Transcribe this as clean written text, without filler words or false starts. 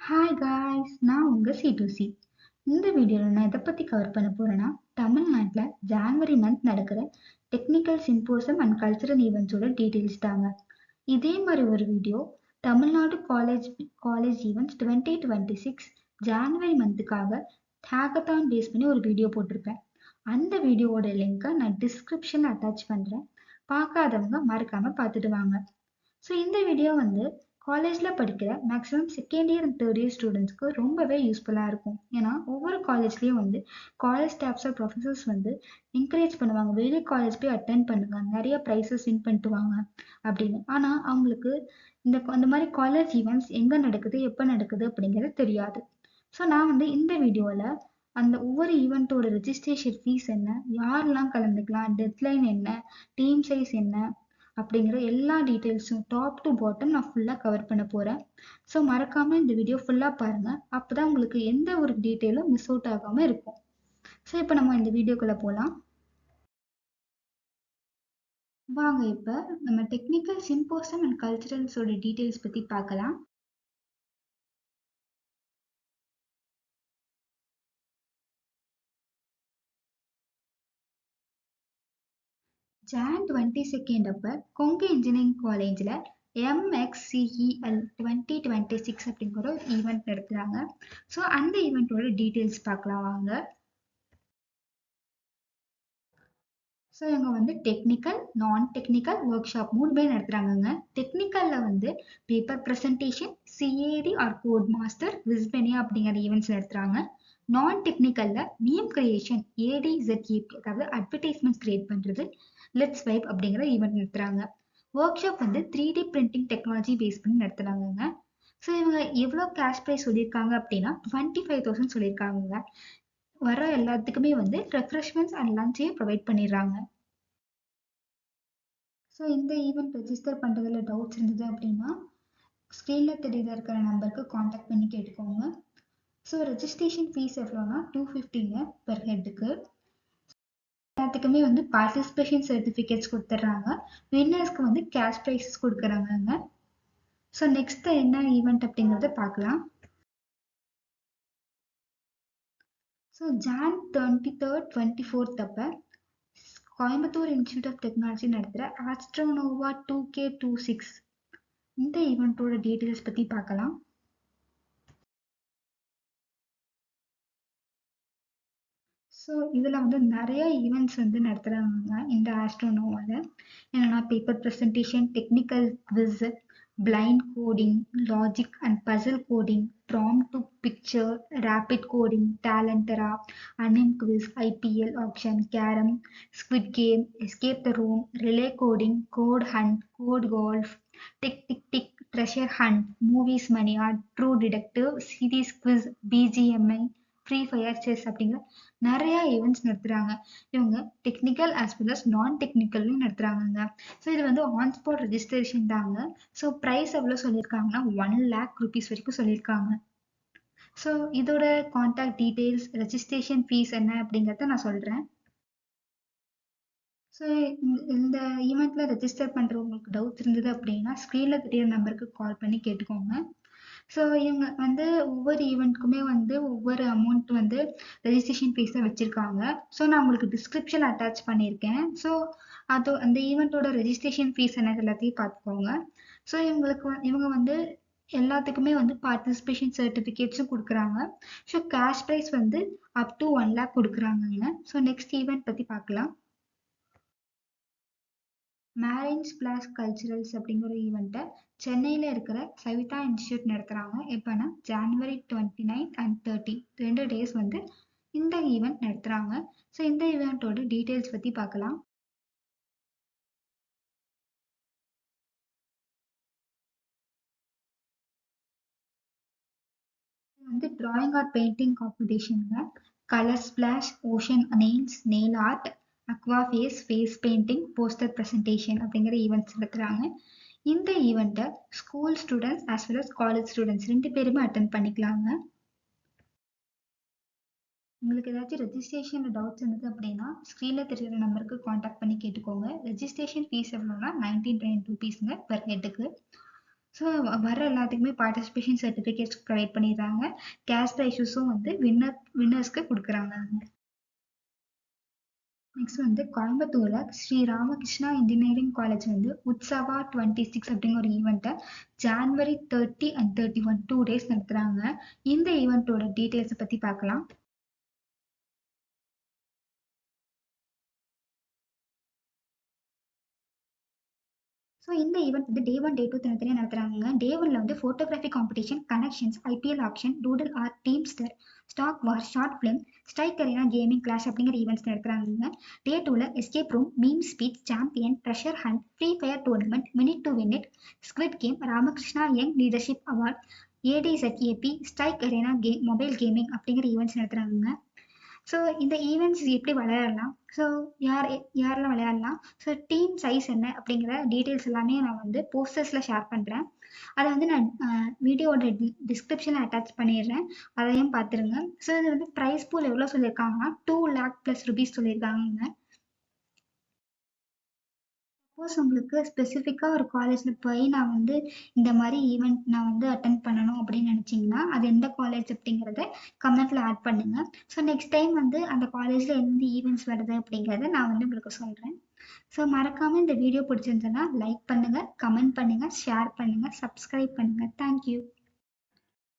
Hi guys, நான் உங்க C2C. இந்த வீடியோவில் நான் எதை பற்றி கவர் பண்ண போறேன்னா, தமிழ்நாட்டில் ஜான்வரி மந்த் நடக்கிற டெக்னிக்கல் சிம்போசம் அண்ட் கல்ச்சரல் ஈவெண்ட்ஸோட டீட்டெயில்ஸ் தாங்க. இதே மாதிரி ஒரு video Tamil Nadu college events 2026 January மந்த்துக்காக ஹேக்கத்தான் பேஸ் பண்ணி ஒரு வீடியோ போட்டிருப்பேன். அந்த வீடியோவோட லிங்கை நான் டிஸ்கிரிப்ஷனில் அட்டாச் பண்ணுறேன். பார்க்காதவங்க மறக்காம பார்த்துட்டு வாங்க. ஸோ இந்த வீடியோ வந்து காலேஜில் படிக்கிற maximum second year and third year ஸ்டூடெண்ட்ஸ்க்கு ரொம்பவே யூஸ்ஃபுல்லாக இருக்கும். ஏன்னா ஒவ்வொரு காலேஜ்லேயும் வந்து காலேஜ் ஸ்டாஃப்ஸ் ப்ரொஃபஸர்ஸ் வந்து என்கரேஜ் பண்ணுவாங்க, வெளியே காலேஜ் போய் அட்டென்ட் பண்ணுங்க, நிறைய ப்ரைஸஸ் வின் பண்ணிட்டு வாங்க அப்படின்னு. ஆனால் அவங்களுக்கு அந்த மாதிரி காலேஜ் ஈவெண்ட்ஸ் எங்கே நடக்குது, எப்போ நடக்குது அப்படிங்கிறது தெரியாது. ஸோ நான் வந்து இந்த வீடியோவில் அந்த ஒவ்வொரு ஈவெண்ட்டோட ரெஜிஸ்ட்ரேஷன் ஃபீஸ் என்ன, யாரெல்லாம் கலந்துக்கலாம், டெட்லைன் என்ன, டீம் சைஸ் என்ன அப்படிங்கிற எல்லா டீட்டெயில்ஸும் டாப் டு பாட்டம் நான் ஃபுல்லாக கவர் பண்ண போகிறேன். ஸோ மறக்காமல் இந்த வீடியோ ஃபுல்லாக பாருங்கள். அப்போ தான் உங்களுக்கு எந்த ஒரு டீட்டெயிலும் மிஸ் அவுட் ஆகாமல் இருக்கும். ஸோ இப்போ நம்ம இந்த வீடியோக்குள்ளே போகலாம். வாங்க இப்போ நம்ம டெக்னிக்கல் சிம்போசம் அண்ட் கல்ச்சரல்ஸோட டீட்டெயில்ஸ் பற்றி பார்க்கலாம். Jan 22 அப்போ கொங்கு இன்ஜினியரிங் காலேஜில் MXCEL 2026 அப்படிங்கிற ஒரு ஈவெண்ட் நடத்துகிறாங்க. ஸோ அந்த ஈவெண்ட்டோட டீட்டெயில்ஸ் பார்க்கலாம் வாங்க. ஸோ இவங்க வந்து டெக்னிக்கல், நான் டெக்னிக்கல் ஒர்க் ஷாப் 3 நடத்துகிறாங்கங்க. டெக்னிக்கலில் வந்து paper presentation, CAD or code master, விஸ்பெனியா அப்படிங்கிற ஈவெண்ட்ஸ் நடத்துகிறாங்க. நான் டெக்னிக்கலில் மீம் கிரியேஷன், ADZEP அதாவது அட்வர்டைஸ்மெண்ட்ஸ் கிரியேட் பண்ணுறது, லெட்ஸ் வைப் அப்படிங்கிற ஈவெண்ட் நடத்துகிறாங்க. ஒர்க் ஷாப் வந்து 3D பிரிண்டிங் டெக்னாலஜி பேஸ் பண்ணி நடத்துகிறாங்கங்க. ஸோ இவங்க எவ்வளோ கேஷ் ப்ரைஸ் சொல்லியிருக்காங்க அப்படின்னா 25,000 சொல்லியிருக்காங்க. வர எல்லாத்துக்குமே வந்து ரெஃப்ரெஷ்மெண்ட்ஸ் அண்ட் லஞ்சையும் ப்ரொவைட் பண்ணிடுறாங்க. ஸோ இந்த ஈவெண்ட் ரெஜிஸ்டர் பண்ணுறதுல டவுட்ஸ் இருந்தது அப்படின்னா ஸ்க்ரீனில் தெரியுத இருக்கிற நம்பருக்கு காண்டாக்ட் பண்ணி கேட்டுக்கோங்க. ஸோ ரெஜிஸ்ட்ரேஷன் ஃபீஸ் எவ்வளோனா 250 பெர் ஹெட்டுக்கு. எல்லாத்துக்குமே வந்து பார்ட்டிசிபேஷன் சர்டிஃபிகேட்ஸ் கொடுத்துட்றாங்க. வின்னர்ஸ்க்கு வந்து கேஷ் ப்ரைஸஸ் கொடுக்குறாங்கங்க. ஸோ நெக்ஸ்ட் என்ன ஈவெண்ட் அப்படிங்கிறத பார்க்கலாம். ஸோ Jan 23rd 24th அப்போ கோயம்புத்தூர் இன்ஸ்டியூட் ஆஃப் டெக்னாலஜி நடத்துகிற ஆஸ்ட்ரோனோவா 2K26 இந்த ஈவெண்ட்டோட டீட்டெயில்ஸ் பற்றி பார்க்கலாம். ஸோ இதில் வந்து நிறைய ஈவெண்ட்ஸ் வந்து நடத்துகிறாங்க இந்த ஆஸ்ட்ரோனோவாவில். என்னென்னா paper presentation, technical quiz, blind coding, logic and puzzle coding, prompt to picture, rapid coding, டேலண்டரா, anime quiz, IPL auction, carrom, squid game, escape the room, relay coding, code hunt, code golf, tick tick tick, treasure hunt, movies mania, true detective, series quiz, BGMI, free fire, chess அப்படிங்கிற நிறைய events நடத்துகிறாங்க. இவங்க technical as well as நான் டெக்னிக்கல்லையும் நடத்துகிறாங்கங்க. So இது வந்து on spot registration தாங்க. So price எவ்வளோ சொல்லியிருக்காங்கன்னா 1 lakh rupees வரைக்கும் சொல்லியிருக்காங்க. ஸோ இதோட கான்டாக்ட் டீட்டெயில்ஸ், ரெஜிஸ்ட்ரேஷன் ஃபீஸ் என்ன அப்படிங்கிறத நான் சொல்கிறேன். ஸோ இந்த ஈவெண்ட்டில் ரெஜிஸ்டர் பண்ணுறவங்களுக்கு டவுட்ஸ் இருந்தது அப்படின்னா ஸ்க்ரீனில் தெரியிற நம்பருக்கு கால் பண்ணி கேட்டுக்கோங்க. ஸோ இவங்க வந்து ஒவ்வொரு ஈவெண்ட்டுக்குமே வந்து ஒவ்வொரு அமௌண்ட் வந்து ரெஜிஸ்ட்ரேஷன் ஃபீஸை வச்சுருக்காங்க. ஸோ நான் உங்களுக்கு டிஸ்கிரிப்ஷன் அட்டாச் பண்ணியிருக்கேன். ஸோ அந்த ஈவெண்ட்டோட ரெஜிஸ்ட்ரேஷன் ஃபீஸ் என்னது எல்லாத்தையும் பார்த்துக்கோங்க. ஸோ இவங்க வந்து எல்லாத்துக்குமே வந்து பார்ட்டிசிபேஷன் சர்டிஃபிகேட்ஸும் கொடுக்குறாங்க. ஸோ கேஷ் ப்ரைஸ் வந்து அப் டு 1 lakh கொடுக்குறாங்கங்க. ஸோ நெக்ஸ்ட் ஈவெண்ட் பற்றி பார்க்கலாம். மேரின் ஸ்பிளாஷ் கல்ச்சுரல்ஸ் அப்படிங்கிற ஈவெண்ட்டை சென்னையில் இருக்கிற சவிதா இன்ஸ்டியூட் நடத்துகிறாங்க. எப்போனா January 29 and 30 2 days வந்து இந்த ஈவெண்ட் நடத்துகிறாங்க. ஸோ இந்த ஈவெண்ட்டோட டீட்டெயில்ஸ் பற்றி பார்க்கலாம். வந்து டிராயிங் ஆர் பெயிண்டிங் காம்படிஷனுங்க. Colour splash, ocean nails, nail art, aqua face, face painting, poster presentation அப்படிங்கிற ஈவெண்ட்ஸ் நடத்துகிறாங்க. இந்த ஈவெண்ட்டை school students as well as college students 2 பேருமே அட்டென்ட் பண்ணிக்கலாங்க. உங்களுக்கு ஏதாச்சும் ரெஜிஸ்ட்ரேஷன் டவுட்ஸ் இருந்தது அப்படின்னா ஸ்க்ரீனில் தெரியுற நம்பருக்கு காண்டாக்ட் பண்ணி கேட்டுக்கோங்க. ரெஜிஸ்ட்ரேஷன் ஃபீஸ் எவ்வளோனா 19 rupeesங்க பெர் ஹெட்டுக்கு. ஸோ வர எல்லாத்துக்குமே பார்ட்டிசிபேஷன் சர்டிஃபிகேட்ஸ் ப்ரொவைட் பண்ணிடுறாங்க. கேஷ் ப்ரைஸஸும் வந்து வின்னர்ஸ்க்கு கொடுக்குறாங்க. நெக்ஸ்ட் வந்து கோயம்புத்தூர்ல ஸ்ரீ ராமகிருஷ்ணா இன்ஜினியரிங் காலேஜ் வந்து உத்சவா 26 அப்படிங்கிற ஒரு ஈவெண்ட்டை January 30 and 31 2 days நடத்துறாங்க. இந்த ஈவெண்ட்டோட டீட்டெயில்ஸை பத்தி பார்க்கலாம். ஸோ இந்த ஈவெண்ட் வந்து டே 1 டே 2 தனித்தனியாக நடத்துறாங்க. டே 1ல வந்து photography competition, connections, IPL auction, doodle art, teamster, stock war, short film, strike arena gaming class அப்படிங்கிற ஈவெண்ட்ஸ் நடத்துறாங்க. டே 2ல escape room, meme speech, champion, treasure hunt, free fire tournament, minute to win it, squid game, Ramakrishna young leadership award, ADZAP, strike arena mobile gaming அப்படிங்கிற events நடத்துறாங்க. So இந்த events எப்படி விளையாடலாம், so யாரெல்லாம் விளையாடலாம், ஸோ டீம் சைஸ் என்ன அப்படிங்கிற details எல்லாமே நான் வந்து போஸ்டர்ஸில் ஷேர் பண்ணுறேன். அதை வந்து நான் வீடியோட டிஸ்கிரிப்ஷனில் அட்டாச் பண்ணிடுறேன், அதையும் பார்த்துருங்க. ஸோ இது வந்து ப்ரைஸ் பூல் எவ்வளோ சொல்லியிருக்காங்கன்னா 2 lakh plus rupees சொல்லியிருக்காங்க. சப்போஸ் உங்களுக்கு ஸ்பெசிஃபிக்காக ஒரு காலேஜில் போய் நான் வந்து இந்த மாதிரி ஈவெண்ட் நான் வந்து அட்டன் பண்ணணும் அப்படின்னு நினச்சிங்கன்னா அது எந்த காலேஜ் அப்படிங்கிறத கமெண்ட்டில் ஆட் பண்ணுங்கள். ஸோ நெக்ஸ்ட் டைம் வந்து அந்த காலேஜில் எந்த ஈவெண்ட்ஸ் வருது அப்படிங்கிறத நான் வந்து உங்களுக்கு சொல்கிறேன். ஸோ மறக்காமல் இந்த வீடியோ பிடிச்சிருந்ததுன்னா லைக் பண்ணுங்கள், கமெண்ட் பண்ணுங்கள், ஷேர் பண்ணுங்கள், சப்ஸ்கிரைப் பண்ணுங்கள். தேங்க்யூ.